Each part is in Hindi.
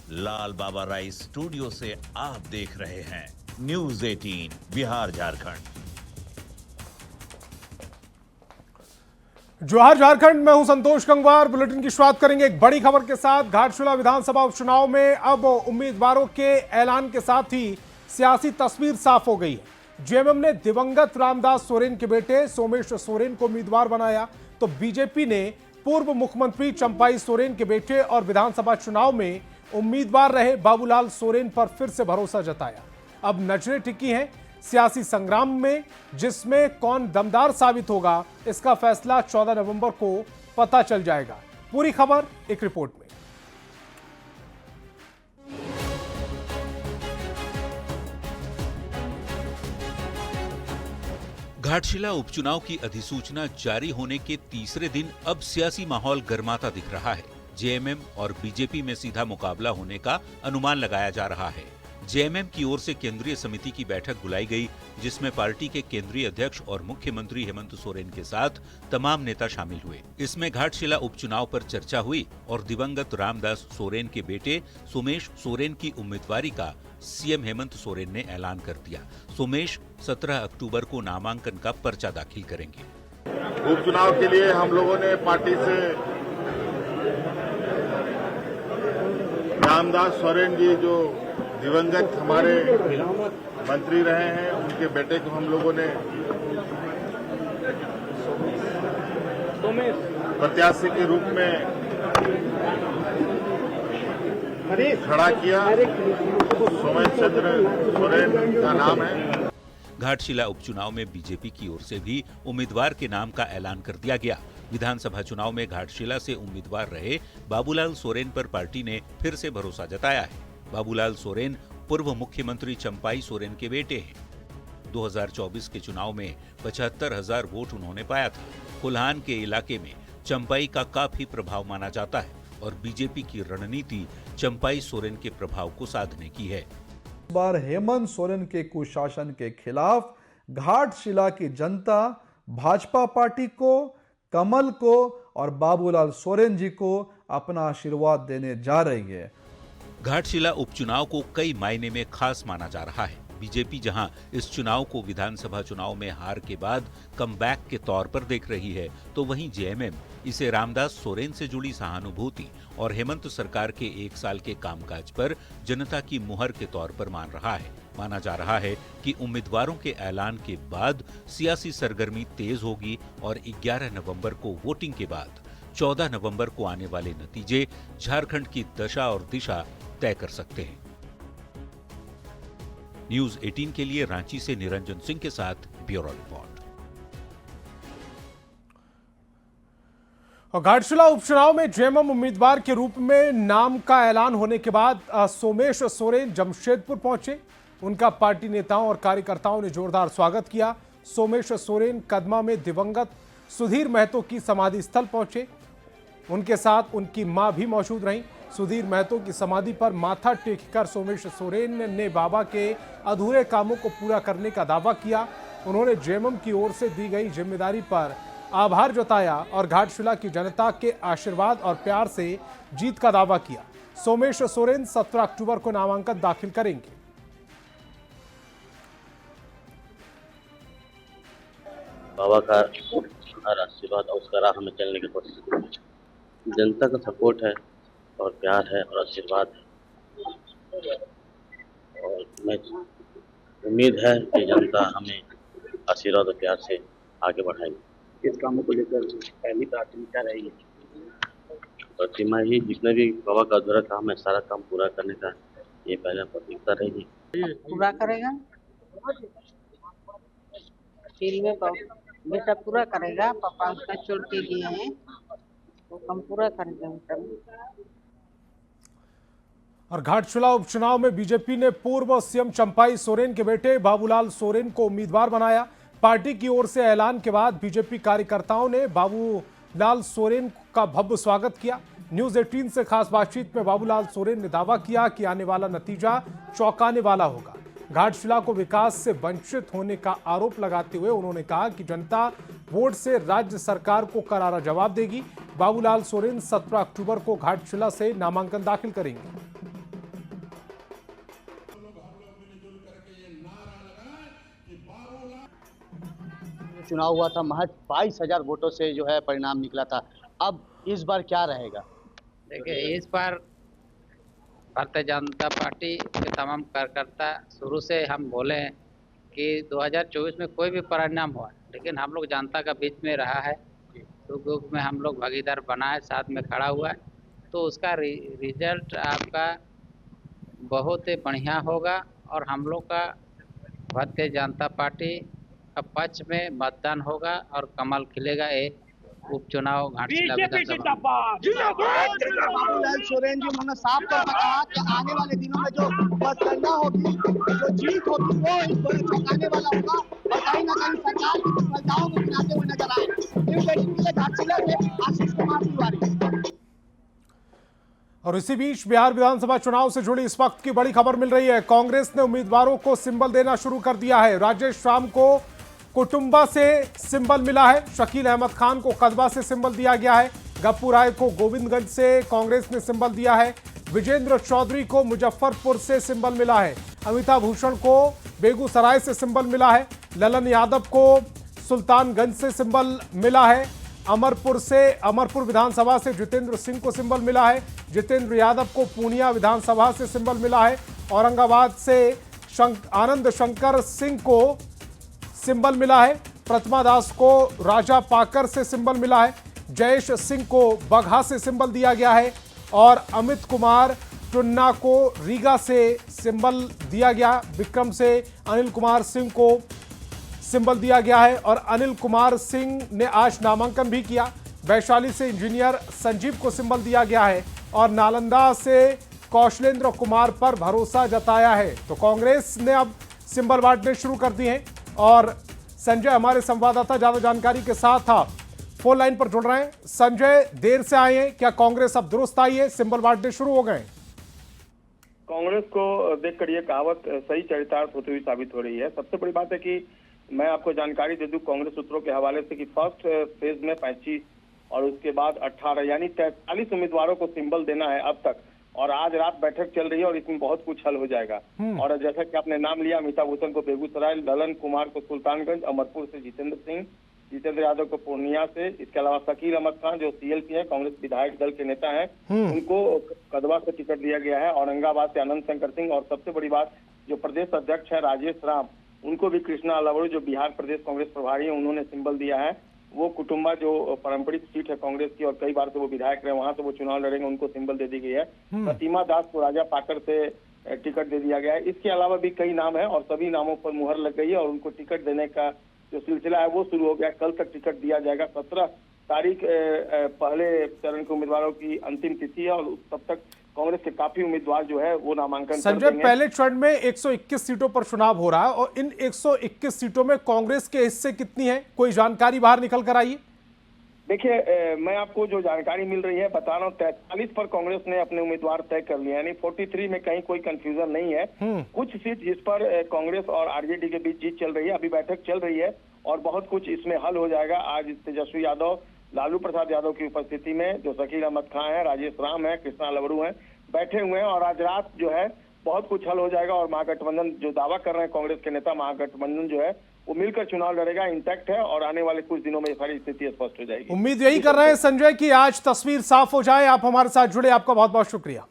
लाल बाबा राय स्टूडियो से आप देख रहे हैं न्यूज 18 बिहार झारखंड। जोहार झारखंड, मैं हूं संतोष गंगवार। बुलेटिन की शुरुआत करेंगे एक बड़ी खबर के साथ। घाटशिला विधानसभा उपचुनाव में अब उम्मीदवारों के ऐलान के साथ ही सियासी तस्वीर साफ हो गई है। जेएमएम ने दिवंगत रामदास सोरेन के बेटे सोमेश सोरेन को उम्मीदवार बनाया, तो बीजेपी ने पूर्व मुख्यमंत्री चंपाई सोरेन के बेटे और विधानसभा चुनाव में उम्मीदवार रहे बाबूलाल सोरेन पर फिर से भरोसा जताया। अब नजरें टिकी हैं सियासी संग्राम में, जिसमें कौन दमदार साबित होगा इसका फैसला 14 नवंबर को पता चल जाएगा। पूरी खबर एक रिपोर्ट में। घाटशिला उपचुनाव की अधिसूचना जारी होने के तीसरे दिन अब सियासी माहौल गर्माता दिख रहा है। जेएमएम और बीजेपी में सीधा मुकाबला होने का अनुमान लगाया जा रहा है। जेएमएम की ओर से केंद्रीय समिति की बैठक बुलाई गई, जिसमें पार्टी के केंद्रीय अध्यक्ष और मुख्यमंत्री हेमंत सोरेन के साथ तमाम नेता शामिल हुए। इसमें घाटशिला उपचुनाव पर चर्चा हुई और दिवंगत रामदास सोरेन के बेटे सोमेश सोरेन की उम्मीदवारी का सीएम हेमंत सोरेन ने ऐलान कर दिया। सोमेश 17 अक्टूबर को नामांकन का पर्चा दाखिल करेंगे। उपचुनाव के लिए हम लोगों ने पार्टी से रामदास सोरेन जी जो दिवंगत हमारे मंत्री रहे हैं, उनके बेटे को हम लोगों ने प्रत्याशी के रूप में खड़ा किया। सोमेश चंद्र सोरेन का नाम है। घाटशिला उपचुनाव में बीजेपी की ओर से भी उम्मीदवार के नाम का ऐलान कर दिया गया। विधानसभा चुनाव में घाटशिला से उम्मीदवार रहे बाबूलाल सोरेन पर पार्टी ने फिर से भरोसा जताया है। बाबूलाल सोरेन पूर्व मुख्यमंत्री चंपाई सोरेन के बेटे हैं। 2024 के चुनाव में 75,000 वोट उन्होंने पाया था। कोल्हान के इलाके में चंपाई का काफी प्रभाव माना जाता है और बीजेपी की रणनीति चंपाई सोरेन के प्रभाव को साधने की है। इस बार हेमंत सोरेन के कुशासन के खिलाफ घाटशिला की जनता भाजपा पार्टी को, कमल को और बाबूलाल सोरेन जी को अपना आशीर्वाद देने जा रही है। घाटशिला उपचुनाव को कई मायने में खास माना जा रहा है। बीजेपी जहां इस चुनाव को विधानसभा चुनाव में हार के बाद कमबैक के तौर पर देख रही है, तो वहीं जेएमएम इसे रामदास सोरेन से जुड़ी सहानुभूति और हेमंत सरकार के 1 साल के कामकाज पर जनता की मुहर के तौर पर मान रहा है। माना जा रहा है कि उम्मीदवारों के ऐलान के बाद सियासी सरगर्मी तेज होगी और 11 नवंबर को वोटिंग के बाद 14 नवंबर को आने वाले नतीजे झारखंड की दशा और दिशा तय कर सकते हैं। न्यूज 18 के लिए रांची से निरंजन सिंह के साथ ब्यूरो रिपोर्ट। घाटशिला उपचुनाव में जेएमएम उम्मीदवार के रूप में नाम का ऐलान होने के बाद सोमेश सोरेन जमशेदपुर पहुंचे। उनका पार्टी नेताओं और कार्यकर्ताओं ने जोरदार स्वागत किया। सोमेश सोरेन कदमा में दिवंगत सुधीर महतो की समाधि स्थल पहुंचे। उनके साथ उनकी मां भी मौजूद रहीं। सुधीर महतो की समाधि पर माथा टेककर सोमेश सोरेन ने बाबा के अधूरे कामों को पूरा करने का दावा किया। उन्होंने जेएमएम की ओर से दी गई जिम्मेदारी पर आभार जताया और घाटशिला की जनता के आशीर्वाद और प्यार से जीत का दावा किया। सोमेश सोरेन 17 अक्टूबर को नामांकन दाखिल करेंगे। बाबा का हर आशीर्वाद और उसका राह में चलने की कोशिश करेंगे। जनता का सपोर्ट है और प्यार है और आशीर्वाद है, और मैं उम्मीद है कि जनता हमें आशीर्वाद और प्यार से आगे बढ़ाएगी। इस कामों को लेकर पहली प्राथमिकता रहेगी प्रतिमा ही, जितने भी बाबा का अधूरा काम है सारा काम पूरा करने का ये पहला प्राथमिकता रहेगी। पूरा करेगा, फील्ड में बेटा पूरा करेगा। पापा उसका छोड़ के गए हैं, वो काम पूरा करेगा बेटा। और घाटशिला उपचुनाव में बीजेपी ने पूर्व सीएम चंपाई सोरेन के बेटे बाबूलाल सोरेन को उम्मीदवार बनाया। पार्टी की ओर से ऐलान के बाद बीजेपी कार्यकर्ताओं ने बाबूलाल सोरेन का भव्य स्वागत किया। न्यूज 18 से खास बातचीत में बाबूलाल सोरेन ने दावा किया कि आने वाला नतीजा चौंकाने वाला होगा। घाटशिला को विकास से वंचित होने का आरोप लगाते हुए उन्होंने कहा कि जनता वोट से राज्य सरकार को करारा जवाब देगी। बाबूलाल सोरेन 17 अक्टूबर को घाटशिला से नामांकन दाखिल करेंगे। उपचुनाव हुआ था, महज 22,000 वोटों से जो है परिणाम निकला था। अब इस बार क्या रहेगा? देखिए, इस बार भारतीय जनता पार्टी के तमाम कार्यकर्ता शुरू से हम बोले हैं कि 2024 में कोई भी परिणाम हुआ, लेकिन हम लोग जनता का बीच में रहा है, सुख दुख में हम लोग भागीदार बना है, साथ में खड़ा हुआ है, तो उसका रिजल्ट आपका बहुत ही बढ़िया होगा और हम लोग का भारतीय जनता पार्टी का पक्ष में मतदान होगा और कमल खिलेगा। एक उपचुनाव घाटशिला विधानसभा। बाबूलाल सोरेन जी उन्होंने साफ तौर पर कहा कि आने वाले दिनों में जो मतगणना होगी, जो जीत होगी, वो इस बार चौंकाने वाला होगा और कहीं ना कहीं सरकार की विफलताओं को गिनाते हुए नजर आए। न्यूज़ 18 के लिए घाटशिला से आशीष कुमार तिवारी। और इसी बीच बिहार विधानसभा चुनाव से जुड़ी इस वक्त की बड़ी खबर मिल रही है। कांग्रेस ने उम्मीदवारों को सिंबल देना शुरू कर दिया है। राजेश राम को कुटुंबा से सिंबल मिला है, शकील अहमद खान को कदवा से सिंबल दिया गया है, गप्पू राय को गोविंदगंज से कांग्रेस ने सिंबल दिया है, विजेंद्र चौधरी को मुजफ्फरपुर से सिंबल मिला है, अमिताभ भूषण को बेगूसराय से सिंबल मिला है, ललन यादव को सुल्तानगंज से सिंबल मिला है, अमरपुर विधानसभा से जितेंद्र सिंह को सिंबल मिला है, जितेंद्र यादव को पूर्णिया विधानसभा से सिंबल मिला है, औरंगाबाद से आनंद शंकर सिंह को सिंबल मिला है, प्रतिमा दास को राजा पाकर से सिंबल मिला है, जयेश सिंह को बगहा से सिंबल दिया गया है और अमित कुमार टुन्ना को रीगा से सिंबल दिया गया। विक्रम से अनिल कुमार सिंह को सिंबल दिया गया है और अनिल कुमार सिंह ने आज नामांकन भी किया। वैशाली से इंजीनियर संजीव को सिंबल दिया गया है और नालंदा से कौशलेंद्र कुमार पर भरोसा जताया है। तो कांग्रेस ने अब सिंबल बांटने शुरू कर दिए हैं और संजय हमारे संवाददाता ज्यादा जानकारी के साथ आप फोन लाइन पर जुड़ रहे हैं। संजय, देर से आए हैं, क्या कांग्रेस अब दुरुस्त आई है, सिंबल बांटने शुरू हो गए? कांग्रेस को देखकर ये कहावत सही चरितार्थ होती हुई साबित हो रही है। सबसे बड़ी बात है कि मैं आपको जानकारी दे दूं कांग्रेस सूत्रों के हवाले से कि फर्स्ट फेज में 35 और उसके बाद 18 यानी 43 उम्मीदवारों को सिंबल देना है अब तक, और आज रात बैठक चल रही है और इसमें बहुत कुछ हल हो जाएगा। और जैसा कि आपने नाम लिया, अमिताभ भूषण को बेगूसराय, ललन कुमार को सुल्तानगंज, अमरपुर से जितेंद्र सिंह, जितेंद्र यादव को पूर्णिया से, इसके अलावा शकील अहमद खान जो सीएलपी है, कांग्रेस विधायक दल के नेता हैं, उनको कदवा से टिकट दिया गया है, औरंगाबाद से आनंद शंकर सिंह, और सबसे बड़ी बात जो प्रदेश अध्यक्ष है राजेश राम, उनको भी कृष्णा अलवरू जो बिहार प्रदेश कांग्रेस प्रभारी है, उन्होंने सिंबल दिया है। वो कुटुंबा जो पारंपरिक सीट है कांग्रेस की और कई बार से वो विधायक रहे, वहां से वो चुनाव लड़ेंगे, उनको सिंबल दे दी गई है। प्रतिमा दास को राजा पाकर से टिकट दे दिया गया है। इसके अलावा भी कई नाम है और सभी नामों पर मुहर लग गई है और उनको टिकट देने का जो सिलसिला है वो शुरू हो गया। कल तक टिकट दिया जाएगा। 17 तारीख पहले चरण के उम्मीदवारों की अंतिम तिथि है और तब तक कांग्रेस के काफी उम्मीदवार जो है वो नामांकन संजय, पहले चरण में 121 सीटों पर चुनाव हो रहा है और इन 121 सीटों में कांग्रेस के हिस्से कितनी है, कोई जानकारी बाहर निकल कर आई है? देखिए, मैं आपको जो जानकारी मिल रही है बता रहा हूँ। 43 पर कांग्रेस ने अपने उम्मीदवार तय कर लिए, यानी 43 में कहीं कोई कंफ्यूजन नहीं है। कुछ सीट जिस पर कांग्रेस और आरजेडी के बीच जीत चल रही है, अभी बैठक चल रही है और बहुत कुछ इसमें हल हो जाएगा। आज तेजस्वी यादव, लालू प्रसाद यादव की उपस्थिति में जो शकील अहमद खान है, राजेश राम है, कृष्णा अलवरू है, बैठे हुए हैं और आज रात जो है बहुत कुछ हल हो जाएगा और महागठबंधन जो दावा कर रहे हैं कांग्रेस के नेता, महागठबंधन जो है वो मिलकर चुनाव लड़ेगा, इंटैक्ट है और आने वाले कुछ दिनों में सारी स्थिति स्पष्ट हो जाएगी। उम्मीद यही कर रहे हैं संजय कि आज तस्वीर साफ हो जाए। आप हमारे साथ जुड़े, आपका बहुत बहुत शुक्रिया।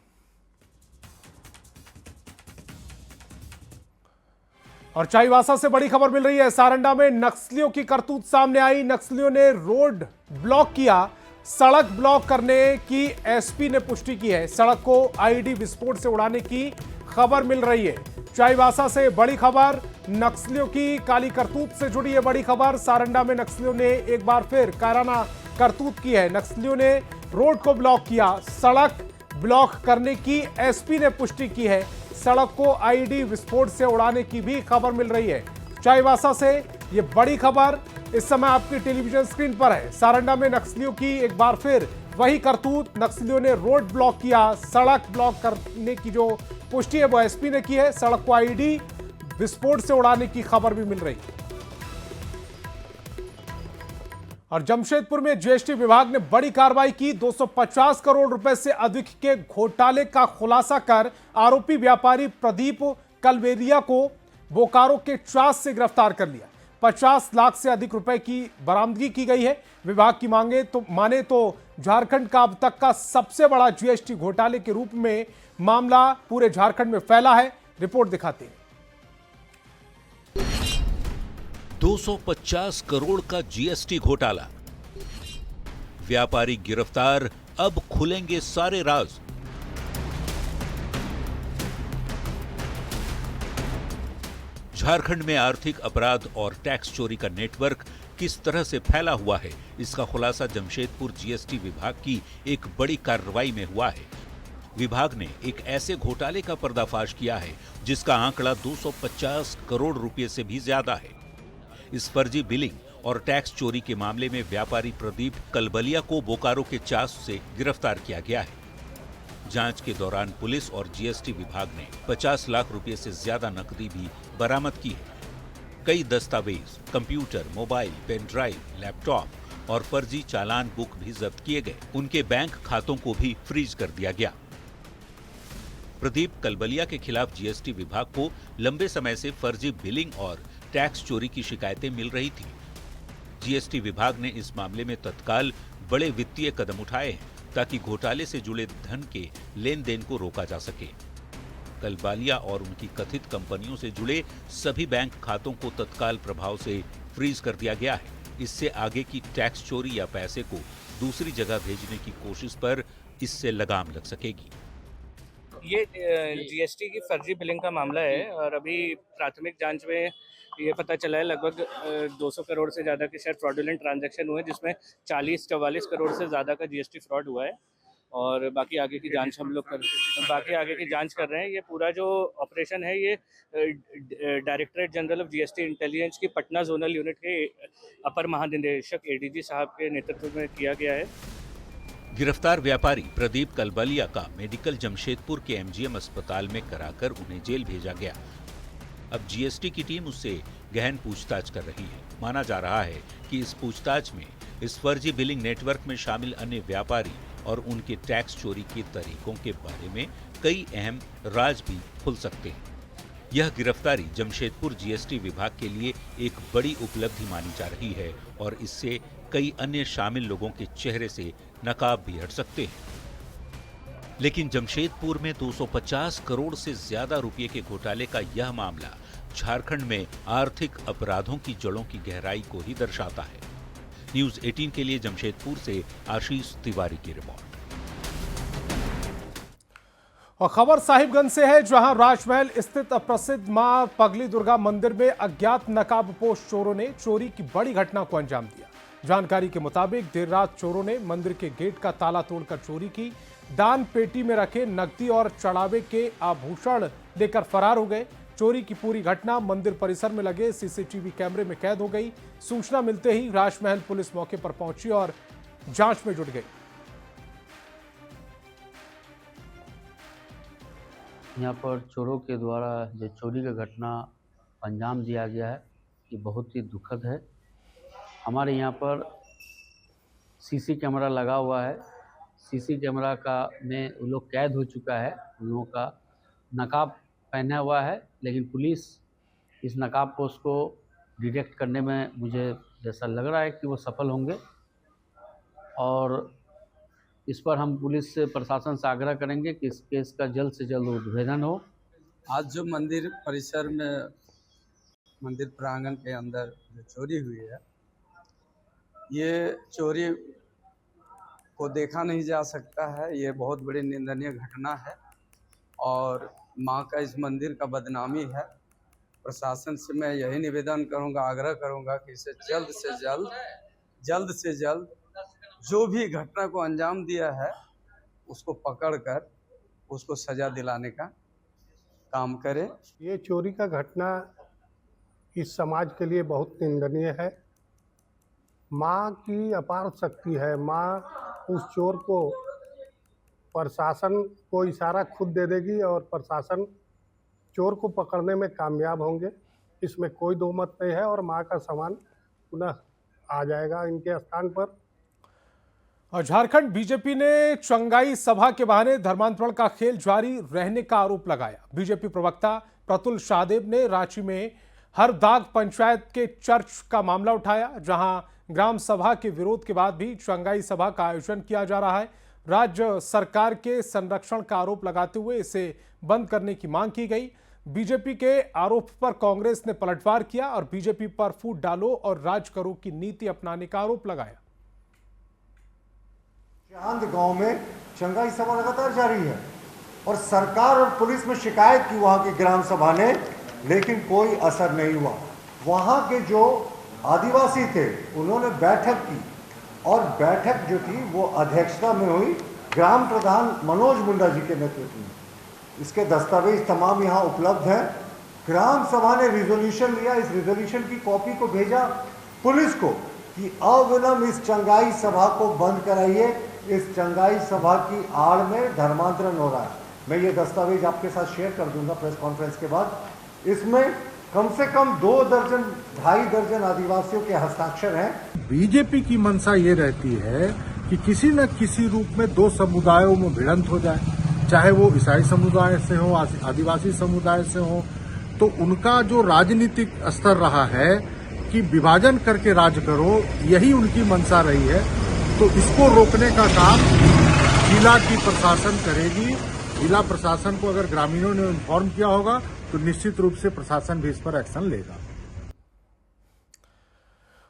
और चाईबासा से बड़ी खबर मिल रही है। सारंडा में नक्सलियों की करतूत सामने आई। नक्सलियों ने रोड ब्लॉक किया, सड़क ब्लॉक करने की एसपी ने पुष्टि की है। सड़क को आईईडी विस्फोट से उड़ाने की खबर मिल रही है। चाईबासा से बड़ी खबर, नक्सलियों की काली करतूत से जुड़ी है बड़ी खबर। सारंडा में नक्सलियों ने एक बार फिर कायराना करतूत की है। नक्सलियों ने रोड को ब्लॉक किया, सड़क ब्लॉक करने की एसपी ने पुष्टि की है। सड़क को आईईडी विस्फोट से उड़ाने की भी खबर मिल रही है। चाईबासा से ये बड़ी खबर इस समय आपकी टेलीविजन स्क्रीन पर है। सारंडा में नक्सलियों की एक बार फिर वही करतूत, नक्सलियों ने रोड ब्लॉक किया, सड़क ब्लॉक करने की जो पुष्टि है वो एसपी ने की है। सड़क को आईईडी विस्फोट से उड़ाने की खबर भी मिल रही है। और जमशेदपुर में जीएसटी विभाग ने बड़ी कार्रवाई की। 250 करोड़ रुपए से अधिक के घोटाले का खुलासा कर आरोपी व्यापारी प्रदीप कलवेरिया को बोकारो के चास से गिरफ्तार कर लिया। 50 लाख से अधिक रुपए की बरामदगी की गई है। विभाग की माने तो झारखंड का अब तक का सबसे बड़ा जीएसटी घोटाले के रूप में मामला पूरे झारखंड में फैला है। रिपोर्ट दिखाते हैं। 250 करोड़ का जीएसटी घोटाला, व्यापारी गिरफ्तार, अब खुलेंगे सारे राज। झारखंड में आर्थिक अपराध और टैक्स चोरी का नेटवर्क किस तरह से फैला हुआ है, इसका खुलासा जमशेदपुर जीएसटी विभाग की एक बड़ी कार्रवाई में हुआ है। विभाग ने एक ऐसे घोटाले का पर्दाफाश किया है जिसका आंकड़ा 250 करोड़ रुपए से भी ज्यादा है। इस फर्जी बिलिंग और टैक्स चोरी के मामले में व्यापारी प्रदीप कलबलिया को बोकारो के चास से गिरफ्तार किया गया है। जांच के दौरान पुलिस और जीएसटी विभाग ने 50 लाख रुपए से ज्यादा नकदी भी बरामद की है। कई दस्तावेज, computer, mobile, pen drive, laptop और फर्जी चालान बुक भी जब्त किए गए। उनके बैंक खातों को भी फ्रीज कर दिया गया। प्रदीप कलबलिया के खिलाफ जीएसटी विभाग को लंबे समय से फर्जी बिलिंग और टैक्स चोरी की शिकायतें मिल रही थी। जीएसटी विभाग ने इस मामले में तत्काल बड़े वित्तीय कदम उठाए हैं ताकि घोटाले से जुड़े धन के लेन देन को रोका जा सके। कलबलिया और उनकी कथित कंपनियों से जुड़े सभी बैंक खातों को तत्काल प्रभाव से फ्रीज कर दिया गया है। इससे आगे की टैक्स चोरी या पैसे को दूसरी जगह भेजने की कोशिश पर इससे लगाम लग सकेगी। ये जीएसटी की फर्जी बिलिंग का मामला है और अभी प्राथमिक जांच में ये पता चला है लगभग 200 करोड़ से ज़्यादा के शायद फ्रॉडुलेंट ट्रांजैक्शन हुए, जिसमें 40-44 करोड़ से ज़्यादा का जीएसटी फ्रॉड हुआ है। और बाकी आगे की जांच हम लोग कर रहे हैं। ये पूरा जो ऑपरेशन है ये directorate general of GST intelligence की पटना जोनल यूनिट के अपर महानिदेशक एडीजी साहब के नेतृत्व में किया गया है। गिरफ्तार व्यापारी प्रदीप कलबलिया का मेडिकल जमशेदपुर के एमजीएम अस्पताल में कराकर उन्हें जेल भेजा गया। अब जीएसटी की टीम उससे गहन पूछताछ कर रही है। माना जा रहा है कि इस पूछताछ में इस फर्जी बिलिंग नेटवर्क में शामिल अन्य व्यापारी और उनके टैक्स चोरी के तरीकों के बारे में कई अहम राज भी खुल सकते हैं। यह गिरफ्तारी जमशेदपुर जीएसटी विभाग के लिए एक बड़ी उपलब्धि मानी जा रही है और इससे कई अन्य शामिल लोगों के चेहरे से नकाब भी हट सकते हैं। लेकिन जमशेदपुर में 250 करोड़ से ज्यादा रुपए के घोटाले का यह मामला झारखंड में आर्थिक अपराधों की जड़ों की गहराई को ही दर्शाता है। न्यूज़ 18 के लिए जमशेदपुर से आशीष तिवारी की रिपोर्ट। और खबर साहिबगंज से है, जहां राजमहल स्थित प्रसिद्ध मां पगली दुर्गा मंदिर में अज्ञात नकाबपोश चोरों ने चोरी की बड़ी घटना को अंजाम दिया। जानकारी के मुताबिक देर रात चोरों ने मंदिर के गेट का ताला तोड़कर चोरी की। दान पेटी में रखे नकदी और चढ़ावे के आभूषण लेकर फरार हो गए। चोरी की पूरी घटना मंदिर परिसर में लगे सीसीटीवी कैमरे में कैद हो गई। सूचना मिलते ही राजमहल पुलिस मौके पर पहुंची और जांच में जुट गई। यहाँ पर चोरों के द्वारा जो चोरी का घटना अंजाम दिया गया है, ये बहुत ही दुखद है। हमारे यहाँ पर सीसी कैमरा लगा हुआ है। सीसी कैमरा का में वो लोग कैद हो चुका है। उन लोगों का नकाब पहना हुआ है, लेकिन पुलिस इस नकाबपोश को डिटेक्ट करने में मुझे जैसा लग रहा है कि वो सफल होंगे और इस पर हम पुलिस से, प्रशासन से आग्रह करेंगे कि इस केस का जल्द से जल्द उद्भेदन हो। आज जो मंदिर परिसर में, मंदिर प्रांगण के अंदर जो चोरी हुई है, ये चोरी को देखा नहीं जा सकता है। ये बहुत बड़ी निंदनीय घटना है और माँ का इस मंदिर का बदनामी है। प्रशासन से मैं यही निवेदन करूँगा, आग्रह करूँगा कि इसे जल्द से जल्द जो भी घटना को अंजाम दिया है उसको पकड़कर उसको सजा दिलाने का काम करे। ये चोरी का घटना इस समाज के लिए बहुत निंदनीय है। माँ की अपार शक्ति है। माँ उस चोर को, प्रशासन को इशारा खुद दे देगी और प्रशासन चोर को पकड़ने में कामयाब होंगे, इसमें कोई दो मत नहीं है और माँ का सामान पुनः आ जाएगा इनके स्थान पर। और झारखंड बीजेपी ने चंगाई सभा के बहाने धर्मांतरण का खेल जारी रहने का आरोप लगाया। बीजेपी प्रवक्ता प्रतुल शाहदेव ने रांची में हरदाग पंचायत के चर्च का मामला उठाया, जहां ग्राम सभा के विरोध के बाद भी चंगाई सभा का आयोजन किया जा रहा है। राज्य सरकार के संरक्षण का आरोप लगाते हुए इसे बंद करने की मांग की गई। बीजेपी के आरोप पर कांग्रेस ने पलटवार किया और बीजेपी पर फूट डालो और राज करो की नीति अपनाने का आरोप लगाया। चांद गांव में चंगाई सभा लगातार जारी है और सरकार और पुलिस में शिकायत की वहां की ग्राम सभा ने, लेकिन कोई असर नहीं हुआ। वहां के जो आदिवासी थे उन्होंने बैठक की और बैठक जो थी वो अध्यक्षता में हुई ग्राम प्रधान मनोज मुंडा जी के नेतृत्व में। इसके दस्तावेज तमाम यहाँ उपलब्ध हैं। ग्राम सभा ने रिजोल्यूशन लिया, इस रिजोल्यूशन की कॉपी को भेजा पुलिस को कि अविलंब इस चंगाई सभा को बंद कराइए, इस चंगाई सभा की आड़ में धर्मांतरण हो रहा है। मैं ये दस्तावेज आपके साथ शेयर कर दूंगा प्रेस कॉन्फ्रेंस के बाद। इसमें कम से कम 2 दर्जन 2.5 दर्जन आदिवासियों के हस्ताक्षर हैं। बीजेपी की मंशा ये रहती है कि किसी न किसी रूप में 2 समुदायों में भिड़ंत हो जाए, चाहे वो ईसाई समुदाय से हो, आदिवासी समुदाय से हो। तो उनका जो राजनीतिक स्तर रहा है कि विभाजन करके राज करो, यही उनकी मंशा रही है। तो इसको रोकने का काम जिला की प्रशासन करेगी। जिला प्रशासन को अगर ग्रामीणों ने इन्फॉर्म किया होगा तो निश्चित रूप से प्रशासन भी इस पर एक्शन लेगा।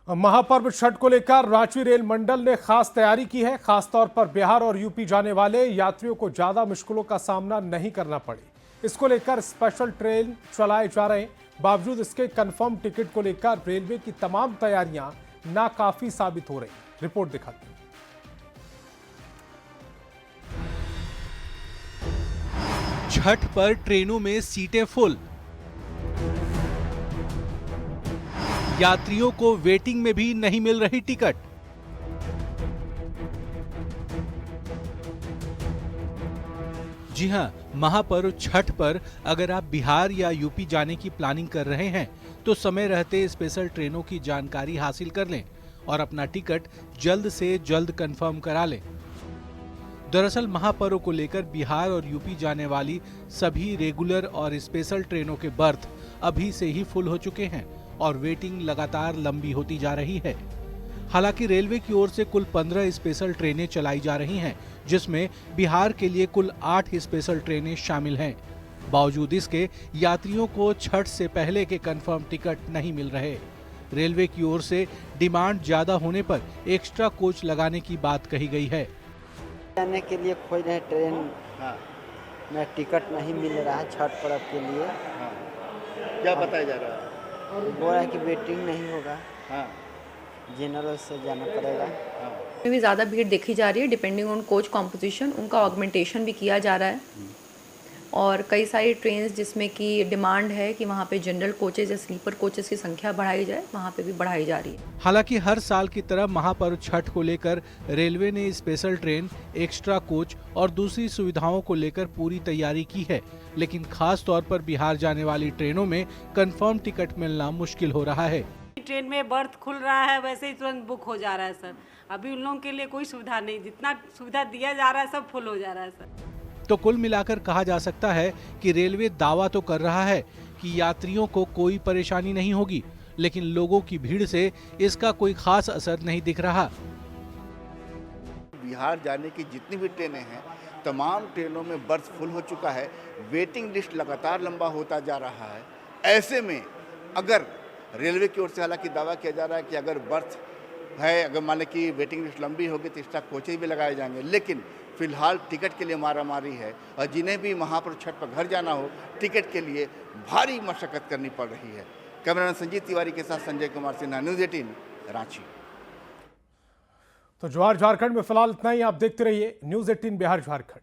महापर्व छठ को लेकर रांची रेल मंडल ने खास तैयारी की है। खासतौर पर बिहार और यूपी जाने वाले यात्रियों को ज्यादा मुश्किलों का सामना नहीं करना पड़े, इसको लेकर स्पेशल ट्रेन चलाए जा रहे हैं। बावजूद इसके कंफर्म टिकट को लेकर रेलवे की तमाम तैयारियां नाकाफी साबित हो रही। रिपोर्ट दिखाते हैं। छठ पर ट्रेनों में सीटें फुल, यात्रियों को वेटिंग में भी नहीं मिल रही टिकट। जी हां, महापर्व छठ पर अगर आप बिहार या यूपी जाने की प्लानिंग कर रहे हैं तो समय रहते स्पेशल ट्रेनों की जानकारी हासिल कर लें और अपना टिकट जल्द से जल्द कंफर्म करा लें। दरअसल महापर्व को लेकर बिहार और यूपी जाने वाली सभी रेगुलर और स्पेशल ट्रेनों के बर्थ अभी से ही फुल हो चुके हैं और वेटिंग लगातार लंबी होती जा रही है। हालांकि रेलवे की ओर से कुल 15 स्पेशल ट्रेनें चलाई जा रही हैं, जिसमें बिहार के लिए कुल 8 स्पेशल ट्रेनें शामिल हैं। बावजूद इसके यात्रियों को छठ से पहले के कंफर्म टिकट नहीं मिल रहे। रेलवे की ओर से डिमांड ज्यादा होने पर एक्स्ट्रा कोच लगाने की बात कही गई है। जाने के लिए खोज रहे ट्रेन में टिकट नहीं मिल रहा है छठ पर्व के लिए। क्या बताया जा रहा है? बोल रहा है कि वेटिंग नहीं होगा, जनरल से जाना पड़ेगा। में भी ज़्यादा भीड़ देखी जा रही है। डिपेंडिंग ऑन कोच कॉम्पोजिशन उनका ऑगमेंटेशन भी किया जा रहा है और कई सारी ट्रेन्स जिसमें कि डिमांड है कि वहाँ पे जनरल कोचेज या स्लीपर कोचेस की संख्या बढ़ाई जाए, वहाँ पे भी बढ़ाई जा रही है। हालांकि हर साल की तरह महापर्व छठ को लेकर रेलवे ने स्पेशल ट्रेन, एक्स्ट्रा कोच और दूसरी सुविधाओं को लेकर पूरी तैयारी की है, लेकिन खास तौर पर बिहार जाने वाली ट्रेनों में कंफर्म टिकट मिलना मुश्किल हो रहा है। ट्रेन में बर्थ खुल रहा है वैसे ही तुरंत बुक हो जा रहा है सर। अभी उन लोगों के लिए कोई सुविधा नहीं, जितना सुविधा दिया जा रहा है सब फुल हो जा रहा है सर। तो कुल मिलाकर कहा जा सकता है कि रेलवे दावा तो कर रहा है कि यात्रियों को कोई परेशानी नहीं होगी, लेकिन लोगों की भीड़ से इसका कोई खास असर नहीं दिख रहा। बिहार जाने की जितनी भी ट्रेनें हैं तमाम ट्रेनों में बर्थ फुल हो चुका है, वेटिंग लिस्ट लगातार लंबा होता जा रहा है। ऐसे में अगर रेलवे की ओर से हालांकि दावा किया जा रहा है कि अगर बर्थ है, अगर मान लें कि वेटिंग लिस्ट लंबी होगी तो एक्स्ट्रा कोचेज भी लगाए जाएंगे, लेकिन फिलहाल टिकट के लिए मारामारी है और जिन्हें भी महापर्व छठ पर घर जाना हो टिकट के लिए भारी मशक्कत करनी पड़ रही है। कैमरामैन संजीत तिवारी के साथ संजय कुमार सिन्हा, न्यूज़ 18 रांची। तो जवाहर झारखंड में फिलहाल इतना ही। आप देखते रहिए न्यूज़ 18 बिहार झारखंड।